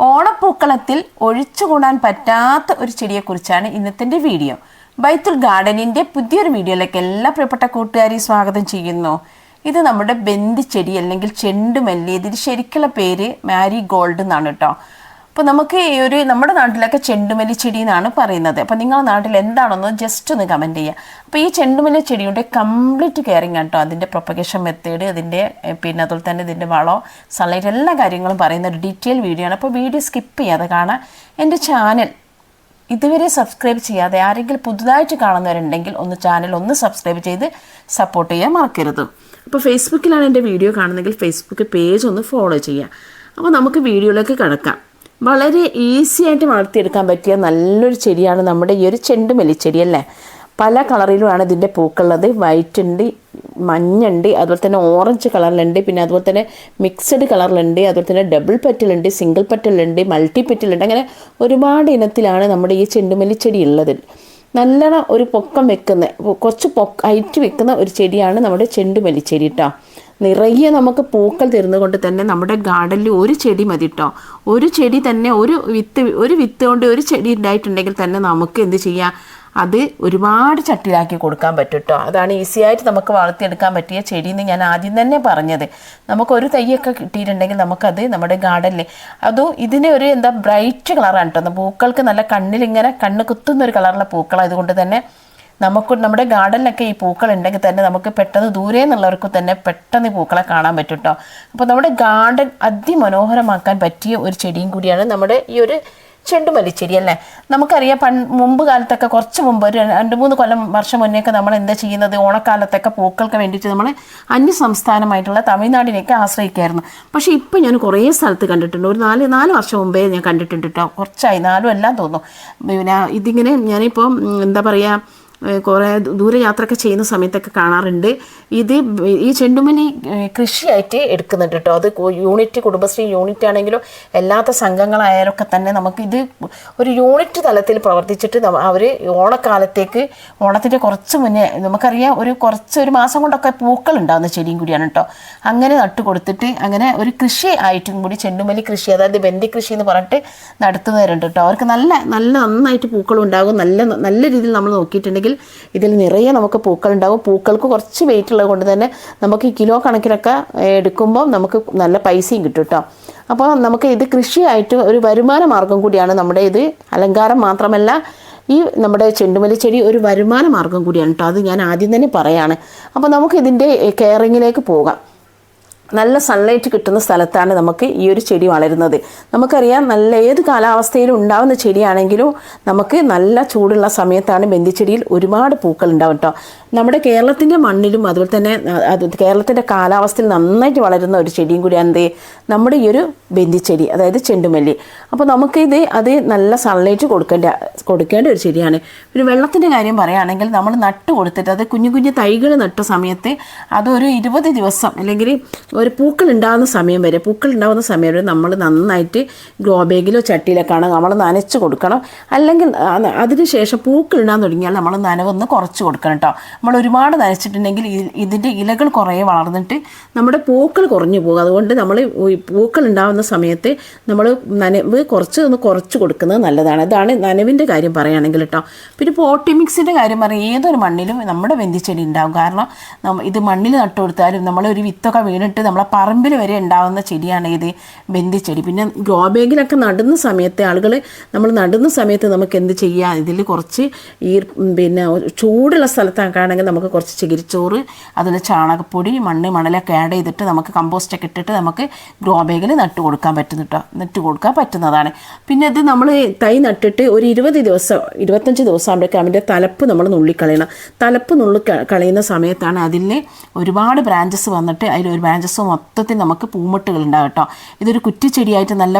ഓണപ്പൂക്കളത്തിൽ ഒഴിച്ചുകൂടാൻ പറ്റാത്ത ഒരു ചെടിയെക്കുറിച്ചാണ് ഇന്നത്തെ വീഡിയോ. ബൈത്തുൽ ഗാർഡനിൻ്റെ പുതിയൊരു വീഡിയോയിലേക്ക് എല്ലാ പ്രിയപ്പെട്ട കൂട്ടുകാരെയും സ്വാഗതം ചെയ്യുന്നു. ഇത് നമ്മുടെ ബന്ദി ചെടി അല്ലെങ്കിൽ ചെണ്ടുമല്ലി, ഇതിന് ശരിക്കുള്ള പേര് മാരി ഗോൾഡ് എന്നാണ് കേട്ടോ. അപ്പോൾ നമുക്ക് ഈ നമ്മുടെ നാട്ടിലൊക്കെ ചെണ്ടുമല്ലി ചെടി എന്നാണ് പറയുന്നത്. അപ്പോൾ നിങ്ങളുടെ നാട്ടിൽ എന്താണെന്ന് ജസ്റ്റ് ഒന്ന് കമൻറ്റ് ചെയ്യുക. അപ്പോൾ ഈ ചെണ്ടുമല്ലി ചെടിയുടെ കംപ്ലീറ്റ് കെയറിങ് കേട്ടോ, അതിൻ്റെ പ്രൊപ്പഗേഷൻ മെത്തേഡ്, അതിൻ്റെ പിന്നെ അതുപോലെ തന്നെ ഇതിൻ്റെ വളം, സൺലൈറ്റ്, എല്ലാ കാര്യങ്ങളും പറയുന്ന ഒരു ഡീറ്റെയിൽ വീഡിയോ ആണ്. അപ്പോൾ വീഡിയോ സ്കിപ്പ് ചെയ്യാതെ കാണാം. എൻ്റെ ചാനൽ ഇതുവരെ സബ്സ്ക്രൈബ് ചെയ്യാതെ ആരെങ്കിലും പുതുതായിട്ട് കാണുന്നവരുണ്ടെങ്കിൽ ചാനൽ സബ്സ്ക്രൈബ് ചെയ്ത് സപ്പോർട്ട് ചെയ്യാൻ മറക്കരുത്. അപ്പോൾ ഫേസ്ബുക്കിലാണ് എൻ്റെ വീഡിയോ കാണുന്നതെങ്കിൽ ഫേസ്ബുക്ക് പേജ് ഫോളോ ചെയ്യുക. അപ്പോൾ നമുക്ക് വീഡിയോയിലേക്ക് കിടക്കാം. വളരെ ഈസി ആയിട്ട് വളർത്തിയെടുക്കാൻ പറ്റിയ നല്ലൊരു ചെടിയാണ് നമ്മുടെ ഈ ഒരു ചെണ്ടുമല്ലി ചെടി അല്ലേ. പല കളറിലുമാണ് ഇതിൻ്റെ പൂക്കളുള്ളത്. വൈറ്റ് ഉണ്ട്, മഞ്ഞുണ്ട്, അതുപോലെ തന്നെ ഓറഞ്ച് കളറിലുണ്ട്, പിന്നെ അതുപോലെ തന്നെ മിക്സഡ് കളറിലുണ്ട്, അതുപോലെ തന്നെ ഡബിൾ പെറ്റലുണ്ട്, സിംഗിൾ പെറ്റലുണ്ട്, മൾട്ടി പെറ്റലുണ്ട്. അങ്ങനെ ഒരുപാട് ഇനത്തിലാണ് നമ്മുടെ ഈ ചെണ്ടുമല്ലി ചെടി ഉള്ളത്. നല്ലോണം ഒരു പൊക്കം വെക്കുന്ന, കുറച്ച് ഹൈറ്റ് വെക്കുന്ന ഒരു ചെടിയാണ് നമ്മുടെ ചെണ്ടുമല്ലി ചെടി കേട്ടോ. നിറയെ നമുക്ക് പൂക്കൾ തരുന്നതുകൊണ്ട് തന്നെ നമ്മുടെ ഗാർഡനിൽ ഒരു ചെടി മതി കേട്ടോ. ഒരു ചെടി തന്നെ ഒരു വിത്ത് കൊണ്ട് ഒരു ചെടി ഉണ്ടായിട്ടുണ്ടെങ്കിൽ തന്നെ നമുക്ക് എന്ത് ചെയ്യാം, അത് ഒരുപാട് ചട്ടിയിലാക്കി കൊടുക്കാൻ പറ്റും കേട്ടോ. അതാണ് ഈസി ആയിട്ട് നമുക്ക് വളർത്തിയെടുക്കാൻ പറ്റിയ ചെടി എന്ന് ഞാൻ ആദ്യം തന്നെ പറഞ്ഞത്. നമുക്കൊരു തൈയൊക്കെ കിട്ടിയിട്ടുണ്ടെങ്കിൽ നമുക്കത് നമ്മുടെ ഗാർഡനിൽ അതും ഇതിന് ഒരു ബ്രൈറ്റ് കളറാണ് കേട്ടോ. പൂക്കൾക്ക് നല്ല കണ്ണിലിങ്ങനെ കണ്ണ് കുത്തുന്ന ഒരു കളറുള്ള പൂക്കളായതുകൊണ്ട് തന്നെ നമുക്ക് നമ്മുടെ ഗാർഡനിലൊക്കെ ഈ പൂക്കൾ ഉണ്ടെങ്കിൽ തന്നെ നമുക്ക് പെട്ടെന്ന് ദൂരെ നിന്നുള്ളവർക്ക് തന്നെ പെട്ടെന്ന് പൂക്കളെ കാണാൻ പറ്റും കേട്ടോ. അപ്പോൾ നമ്മുടെ ഗാർഡൻ അതിമനോഹരമാക്കാൻ പറ്റിയ ഒരു ചെടിയും കൂടിയാണ് നമ്മുടെ ഈ ഒരു ചെണ്ടുമല്ലി ചെടി അല്ലേ. നമുക്കറിയാം മുമ്പ് കാലത്തൊക്കെ, കുറച്ച് മുമ്പ് ഒരു 2-3 വർഷം മുന്നേയൊക്കെ നമ്മൾ എന്താ ചെയ്യുന്നത്, ഓണക്കാലത്തൊക്കെ പൂക്കൾക്ക് വേണ്ടിയിട്ട് നമ്മൾ അന്യ സംസ്ഥാനമായിട്ടുള്ള തമിഴ്നാടിനെയൊക്കെ ആശ്രയിക്കായിരുന്നു. പക്ഷേ ഇപ്പം ഞാൻ കുറേ സ്ഥലത്ത് കണ്ടിട്ടുണ്ട്. ഒരു 4 വർഷം മുമ്പേ ഞാൻ കണ്ടിട്ടുണ്ട് കേട്ടോ. കുറച്ചായി, 4 എല്ലാം തോന്നുന്നു. പിന്നെ ഇതിങ്ങനെ ഞാനിപ്പോൾ എന്താ പറയുക, കുറേ ദൂരയാത്രയൊക്കെ ചെയ്യുന്ന സമയത്തൊക്കെ കാണാറുണ്ട്. ഈ ചെണ്ടുമല്ലി കൃഷിയായിട്ട് എടുക്കുന്നുണ്ട് കേട്ടോ. അത് യൂണിറ്റ്, കുടുംബശ്രീ യൂണിറ്റ് ആണെങ്കിലും അല്ലാത്ത സംഘങ്ങളായാലൊക്കെ തന്നെ നമുക്കിത് ഒരു യൂണിറ്റ് തലത്തിൽ പ്രവർത്തിച്ചിട്ട് അവർ ഓണക്കാലത്തേക്ക്, ഓണത്തിൻ്റെ കുറച്ച് മുന്നേ നമുക്കറിയാം ഒരു മാസം കൊണ്ടൊക്കെ പൂക്കൾ ഉണ്ടാകുന്ന ചെടിയും കൂടിയാണ് കേട്ടോ. അങ്ങനെ നട്ടു കൊടുത്തിട്ട് അങ്ങനെ ഒരു കൃഷി ആയിട്ടും കൂടി ചെണ്ടുമല്ലി കൃഷി, അതായത് ബന്ദി കൃഷി എന്ന് പറഞ്ഞിട്ട് നടത്തുന്നവരുണ്ട് കേട്ടോ. അവർക്ക് നന്നായിട്ട് പൂക്കളും ഉണ്ടാകും. നല്ല രീതിയിൽ നമ്മൾ നോക്കിയിട്ടുണ്ടെങ്കിൽ ഇതിൽ നിറയെ നമുക്ക് പൂക്കൾ ഉണ്ടാകും. പൂക്കൾക്ക് കുറച്ച് വെയിറ്റ് ഉള്ളത് കൊണ്ട് തന്നെ നമുക്ക് കിലോ കണക്കിനൊക്കെ എടുക്കുമ്പോൾ നമുക്ക് നല്ല പൈസയും കിട്ടും കേട്ടോ. അപ്പോൾ നമുക്ക് ഇത് കൃഷിയായിട്ട് ഒരു വരുമാന മാർഗം കൂടിയാണ് നമ്മുടെ ഇത്. അലങ്കാരം മാത്രമല്ല, ഈ നമ്മുടെ ചെണ്ടുമല്ലി ചെടി ഒരു വരുമാന മാർഗം കൂടിയാണ് കേട്ടോ. അത് ഞാൻ ആദ്യം തന്നെ പറയാണ്. അപ്പോൾ നമുക്ക് ഇതിൻ്റെ കെയറിങ്ങിലേക്ക് പോകാം. നല്ല സൺലൈറ്റ് കിട്ടുന്ന സ്ഥലത്താണ് നമുക്ക് ഈ ഒരു ചെടി വളരുന്നത്. നമുക്കറിയാം, നല്ല ഏത് കാലാവസ്ഥയിലും ഉണ്ടാകുന്ന ചെടിയാണെങ്കിലും നമുക്ക് നല്ല ചൂടുള്ള സമയത്താണ് ബന്ദിച്ചെടിയിൽ ഒരുപാട് പൂക്കൾ ഉണ്ടാവും കേട്ടോ. നമ്മുടെ കേരളത്തിൻ്റെ മണ്ണിലും അതുപോലെ തന്നെ കേരളത്തിൻ്റെ കാലാവസ്ഥയിൽ നന്നായിട്ട് വളരുന്ന ഒരു ചെടിയും കൂടിയാണ് നമ്മുടെ ഈ ഒരു ബന്ദിച്ചെടി, അതായത് ചെണ്ടുമല്ലി. അപ്പോൾ നമുക്കിത് നല്ല സൺലൈറ്റ് കൊടുക്കേണ്ട ഒരു ചെടിയാണ്. പിന്നെ വെള്ളത്തിൻ്റെ കാര്യം പറയുകയാണെങ്കിൽ നമ്മൾ നട്ട് കൊടുത്തിട്ട് അത് കുഞ്ഞു തൈകൾ നട്ട സമയത്ത് അതൊരു 20 ദിവസം അല്ലെങ്കിൽ ഒരു പൂക്കൾ ഉണ്ടാകുന്ന സമയം വരെ നമ്മൾ നന്നായിട്ട് ഗ്രോ ബാഗിലോ ചട്ടിയിലൊക്കെയാണ് നമ്മൾ നനച്ച് കൊടുക്കണം. അല്ലെങ്കിൽ അതിനുശേഷം പൂക്കൾ ഉണ്ടാകാൻ തുടങ്ങിയാൽ നമ്മൾ നനവൊന്ന് കുറച്ച് കൊടുക്കണം കേട്ടോ. നമ്മൾ ഒരുപാട് നനച്ചിട്ടുണ്ടെങ്കിൽ ഇതിൻ്റെ ഇലകൾ കുറേ വളർന്നിട്ട് നമ്മുടെ പൂക്കൾ കുറഞ്ഞു പോകും. അതുകൊണ്ട് നമ്മൾ പൂക്കൾ ഉണ്ടാകുന്ന സമയത്ത് നമ്മൾ നനവ് കുറച്ച് കൊടുക്കുന്നത് നല്ലതാണ്. അതാണ് നനവിൻ്റെ കാര്യം പറയുകയാണെങ്കിൽ കേട്ടോ. പിന്നെ പോട്ടി മിക്സിൻ്റെ കാര്യം പറയുക, ഏതൊരു മണ്ണിലും നമ്മുടെ ബന്ദിച്ചെടി ഉണ്ടാകും. കാരണം ഇത് മണ്ണിൽ നട്ടു കൊടുത്താലും നമ്മളൊരു വിത്തൊക്കെ വീണിട്ട് നമ്മളെ പറമ്പിൽ വരെ ഉണ്ടാകുന്ന ചെടിയാണ് ഇത് ബന്ദിച്ചെടി. പിന്നെ ഗ്രോ ബാഗിലൊക്കെ നടുന്ന സമയത്ത് നമ്മൾ നടുന്ന സമയത്ത് നമുക്ക് എന്ത് ചെയ്യാം, ഇതിൽ കുറച്ച് പിന്നെ ചൂടുള്ള സ്ഥലത്താണെങ്കിൽ നമുക്ക് കുറച്ച് ചകിരിച്ചോറ്, അതിൽ ചാണകപ്പൊടി, മണലൊക്കെ ആഡ് ചെയ്തിട്ട് നമുക്ക് കമ്പോസ്റ്റൊക്കെ ഇട്ടിട്ട് നമുക്ക് ഗ്രോ ബാഗിൽ നട്ട് കൊടുക്കാൻ പറ്റുന്നതാണ്. പിന്നെ ഇത് നമ്മൾ തൈ നട്ടിട്ട് ഒരു 25 ദിവസം ആകുമ്പോഴേക്കും അതിൻ്റെ തലപ്പ് നമ്മൾ നുള്ളിക്കളയണം. തലപ്പ് കളയുന്ന സമയത്താണ് അതിൽ ഒരുപാട് ബ്രാഞ്ചസ് വന്നിട്ട് അതിലൊരു ബ്രാഞ്ചസ് മൊത്തത്തിൽ നമുക്ക് പൂമുട്ടുകൾ ഉണ്ടാകും കേട്ടോ. ഇതൊരു കുറ്റിച്ചെടിയായിട്ട് നല്ല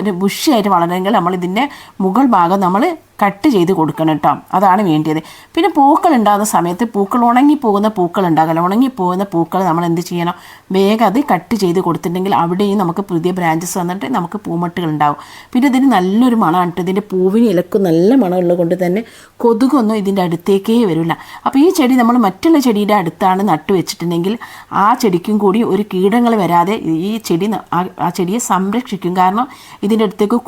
ഒരു ബുഷിയായിട്ട് വളരണമെങ്കിൽ നമ്മൾ ഇതിൻ്റെ മുകൾ ഭാഗം നമ്മൾ കട്ട് ചെയ്ത് കൊടുക്കണം കേട്ടോ, അതാണ് വേണ്ടത്. പിന്നെ പൂക്കൾ ഉണ്ടാകുന്ന സമയത്ത് ഉണങ്ങിപ്പോകുന്ന പൂക്കൾ ഉണ്ടാകില്ല. ഉണങ്ങിപ്പോകുന്ന പൂക്കൾ നമ്മൾ എന്ത് ചെയ്യണം, വേഗം അത് കട്ട് ചെയ്ത് കൊടുത്തിട്ടുണ്ടെങ്കിൽ അവിടെയും നമുക്ക് പുതിയ ബ്രാഞ്ചസ് വന്നിട്ട് നമുക്ക് പൂമട്ടുകൾ ഉണ്ടാവും. പിന്നെ ഇതിന് നല്ലൊരു മണമാണ് കേട്ടോ. ഇതിൻ്റെ പൂവിന് ഇലക്കും നല്ല മണമുള്ളത് കൊണ്ട് തന്നെ കൊതുകൊന്നും ഇതിൻ്റെ അടുത്തേക്കേ വരില്ല. അപ്പോൾ ഈ ചെടി നമ്മൾ മറ്റുള്ള ചെടിയുടെ അടുത്താണ് നട്ടു വെച്ചിട്ടുണ്ടെങ്കിൽ ആ ചെടിക്കും കൂടി ഒരു കീടങ്ങൾ വരാതെ ഈ ചെടി ആ ചെടിയെ സംരക്ഷിക്കും. കാരണം ഇതിൻ്റെ അടുത്തേക്ക്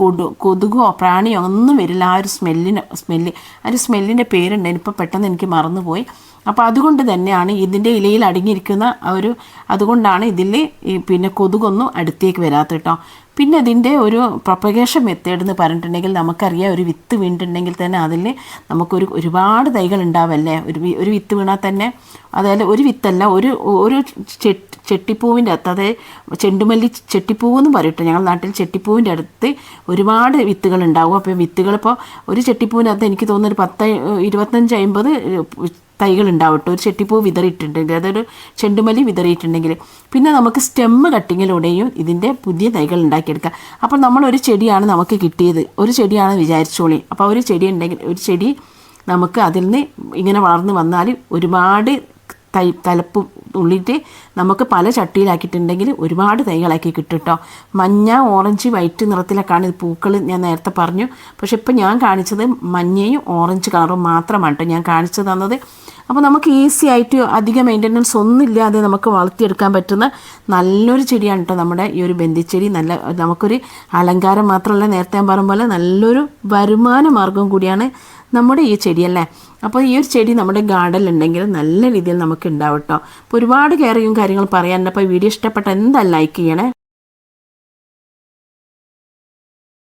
കൊതുകോ പ്രാണിയോ ഒന്നും വരില്ല. ആ ഒരു സ്മെല്ലിൻ്റെ പേരുണ്ട്, ഇപ്പോൾ പെട്ടെന്ന് എനിക്ക് മറന്നുപോയി. അപ്പോൾ അതുകൊണ്ട് തന്നെയാണ് ഇതിൻ്റെ ഇലയിൽ അടങ്ങിയിരിക്കുന്ന അതുകൊണ്ടാണ് ഇതിൽ പിന്നെ കൊതുകൊന്നും അടുത്തേക്ക് വരാത്ത കേട്ടോ. പിന്നെ ഇതിൻ്റെ ഒരു പ്രൊപ്പഗേഷൻ മെത്തേഡ് എന്ന് പറഞ്ഞിട്ടുണ്ടെങ്കിൽ നമുക്കറിയാം, ഒരു വിത്ത് വീണിട്ടുണ്ടെങ്കിൽ തന്നെ അതിൽ ഒരുപാട് തൈകൾ ഉണ്ടാവല്ലേ. ഒരു വിത്ത് വീണാൽ തന്നെ, അതായത് ഒരു വിത്തല്ല, ഒരു ചെട്ടിപ്പൂവിൻ്റെ അടുത്ത്, അതായത് ചെണ്ടുമല്ലി ചെട്ടിപ്പൂവ് എന്ന് പറയട്ടെ, ഞങ്ങളുടെ നാട്ടിൽ ചെട്ടിപ്പൂവിൻ്റെ അടുത്ത് ഒരുപാട് വിത്തുകൾ ഉണ്ടാവും. അപ്പോൾ വിത്തുകളിപ്പോൾ ഒരു ചെട്ടിപ്പൂവിൻ്റെ അകത്ത് എനിക്ക് തോന്നുന്നു ഒരു 25-50 തൈകൾ ഉണ്ടാവും കേട്ടോ, ഒരു ചെട്ടിപ്പൂ വിതറിയിട്ടുണ്ടെങ്കിൽ, അതൊരു ചെണ്ടുമല്ലി വിതറിയിട്ടുണ്ടെങ്കിൽ. പിന്നെ നമുക്ക് സ്റ്റെമ്മ് കട്ടിങ്ങിലൂടെയും ഇതിൻ്റെ പുതിയ തൈകൾ ഉണ്ടാക്കിയെടുക്കാം. അപ്പോൾ നമ്മളൊരു ചെടിയാണ് നമുക്ക് കിട്ടിയത്, ഒരു ചെടിയാണ് വിചാരിച്ചോളി. അപ്പോൾ ഒരു ചെടി നമുക്ക് അതിൽ നിന്ന് ഇങ്ങനെ വളർന്ന് വന്നാൽ ഒരുപാട് തലപ്പ് ഉള്ളിട്ട് നമുക്ക് പല ചട്ടിയിലാക്കിയിട്ടുണ്ടെങ്കിൽ ഒരുപാട് തൈകളാക്കി കിട്ടും കേട്ടോ. മഞ്ഞ, ഓറഞ്ച്, വൈറ്റ് നിറത്തിലൊക്കെയാണ് പൂക്കൾ ഞാൻ നേരത്തെ പറഞ്ഞു. പക്ഷെ ഇപ്പോൾ ഞാൻ കാണിച്ചത് മഞ്ഞയും ഓറഞ്ച് കളറും മാത്രമാണ് കേട്ടോ ഞാൻ കാണിച്ചു തന്നത്. അപ്പോൾ നമുക്ക് ഈസി ആയിട്ട് അധികം മെയിൻ്റനൻസ് ഒന്നുമില്ലാതെ നമുക്ക് വളർത്തിയെടുക്കാൻ പറ്റുന്ന നല്ലൊരു ചെടിയാണ് കേട്ടോ നമ്മുടെ ഈ ഒരു ബന്ധിച്ചെടി. നമുക്കൊരു അലങ്കാരം മാത്രമല്ല, നേരത്തെ ഞാൻ പറഞ്ഞ പോലെ നല്ലൊരു വരുമാന മാർഗം കൂടിയാണ് നമ്മുടെ ഈ ചെടിയല്ലേ. അപ്പോൾ ഈ ഒരു ചെടി നമ്മുടെ ഗാർഡനിലുണ്ടെങ്കിൽ നല്ല രീതിയിൽ നമുക്ക് ഉണ്ടാവും കേട്ടോ. അപ്പോൾ ഒരുപാട് കെയറിങ്ങും കാര്യങ്ങൾ പറയാനുണ്ട്. അപ്പോൾ വീഡിയോ ഇഷ്ടപ്പെട്ട എന്തായാലും ലൈക്ക് ചെയ്യണേ.